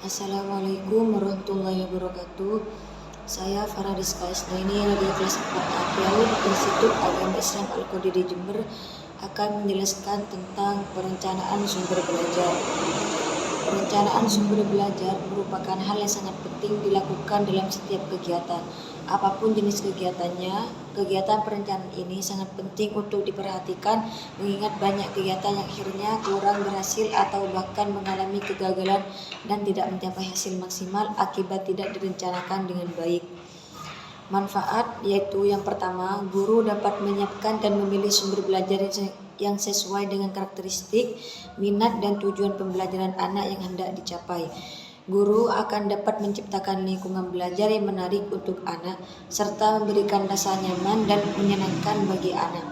Assalamualaikum warahmatullahi wabarakatuh. Saya Farah Rizka Isnaini dari kelas 4 APAUD Institut Agama Islam Al-Qadiri Jember akan menjelaskan tentang perencanaan sumber belajar. Perencanaan sumber belajar merupakan hal yang sangat penting dilakukan dalam setiap kegiatan. Apapun jenis kegiatannya, kegiatan perencanaan ini sangat penting untuk diperhatikan mengingat banyak kegiatan yang akhirnya kurang berhasil atau bahkan mengalami kegagalan dan tidak mencapai hasil maksimal akibat tidak direncanakan dengan baik. Manfaat yaitu yang pertama, guru dapat menyiapkan dan memilih sumber belajar yang sesuai dengan karakteristik, minat, dan tujuan pembelajaran anak yang hendak dicapai. Guru akan dapat menciptakan lingkungan belajar yang menarik untuk anak, serta memberikan rasa nyaman dan menyenangkan bagi anak.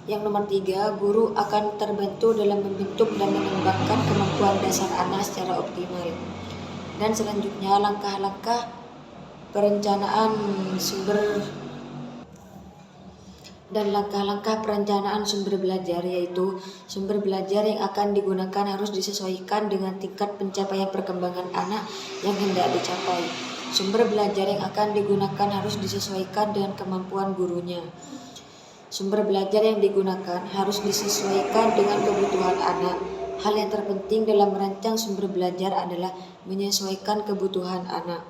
Yang nomor 3, guru akan terbantu dalam membentuk dan mengembangkan kemampuan dasar anak secara optimal. Dan selanjutnya, langkah-langkah perencanaan sumber belajar yaitu sumber belajar yang akan digunakan harus disesuaikan dengan tingkat pencapaian perkembangan anak yang hendak dicapai. Sumber belajar yang akan digunakan harus disesuaikan dengan kemampuan gurunya. Sumber belajar yang digunakan harus disesuaikan dengan kebutuhan anak. Hal yang terpenting dalam merancang sumber belajar adalah menyesuaikan kebutuhan anak.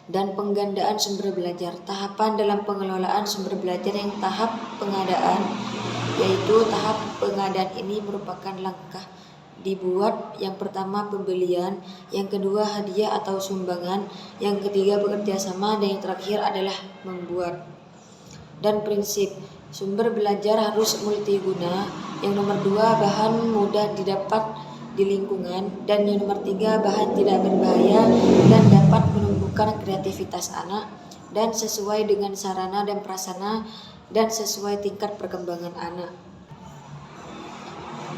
Dan penggandaan sumber belajar. Tahapan dalam pengelolaan sumber belajar yang tahap pengadaan, yaitu tahap pengadaan ini merupakan langkah dibuat yang pertama pembelian, yang kedua hadiah atau sumbangan, yang ketiga bekerja sama, dan yang terakhir adalah membuat. Dan prinsip sumber belajar harus multiguna, yang nomor 2 bahan mudah didapat di lingkungan, dan yang nomor 3 bahan tidak berbahaya dan dapat menumbuhkan kreativitas anak dan sesuai dengan sarana dan prasarana dan sesuai tingkat perkembangan anak.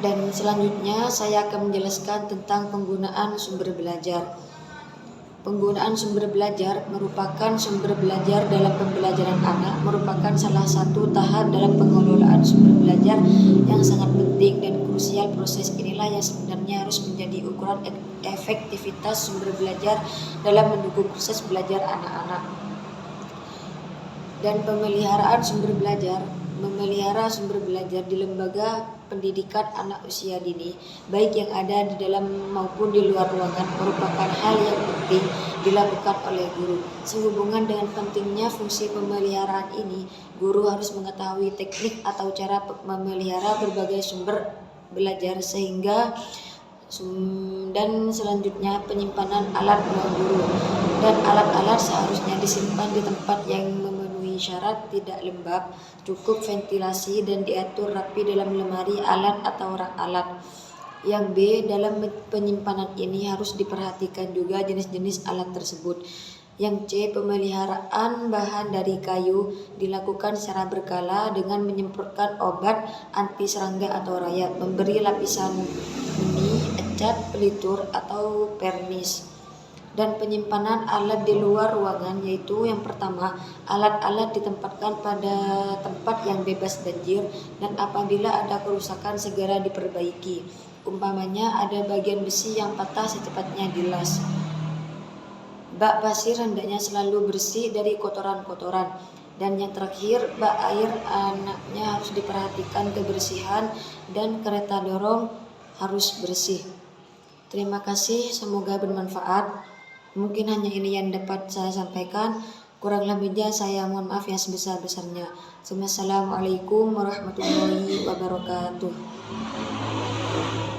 Dan selanjutnya saya akan menjelaskan tentang penggunaan sumber belajar. Penggunaan sumber belajar merupakan sumber belajar dalam pembelajaran anak merupakan salah satu tahap dalam pengelolaan sumber belajar yang sangat penting dan krusial. Proses inilah yang sebenarnya harus menjadi ukuran efektivitas sumber belajar dalam mendukung proses belajar anak-anak. Dan pemeliharaan sumber belajar. Memelihara sumber belajar di lembaga pendidikan anak usia dini, baik yang ada di dalam maupun di luar ruangan, merupakan hal yang penting dilakukan oleh guru. Sehubungan dengan pentingnya fungsi pemeliharaan ini, guru harus mengetahui teknik atau cara memelihara berbagai sumber belajar dan selanjutnya penyimpanan alat ruang guru. Dan alat-alat seharusnya disimpan di tempat yang memenuhi syarat tidak lembab, cukup ventilasi, dan diatur rapi dalam lemari alat atau rak alat. Yang B, dalam penyimpanan ini harus diperhatikan juga jenis-jenis alat tersebut. Yang C, pemeliharaan bahan dari kayu dilakukan secara berkala dengan menyemprotkan obat anti serangga atau rayap, memberi lapisan benih, cat, pelitur, atau pernis. Dan penyimpanan alat di luar ruangan, yaitu yang pertama, alat-alat ditempatkan pada tempat yang bebas banjir dan apabila ada kerusakan segera diperbaiki. Umpamanya ada bagian besi yang patah, secepatnya dilas. Bak pasir hendaknya selalu bersih dari kotoran-kotoran. Dan yang terakhir, bak air anaknya harus diperhatikan kebersihan dan kereta dorong harus bersih. Terima kasih, semoga bermanfaat. Mungkin hanya ini yang dapat saya sampaikan. Kurang lebihnya saya mohon maaf yang sebesar-besarnya. Assalamualaikum warahmatullahi wabarakatuh.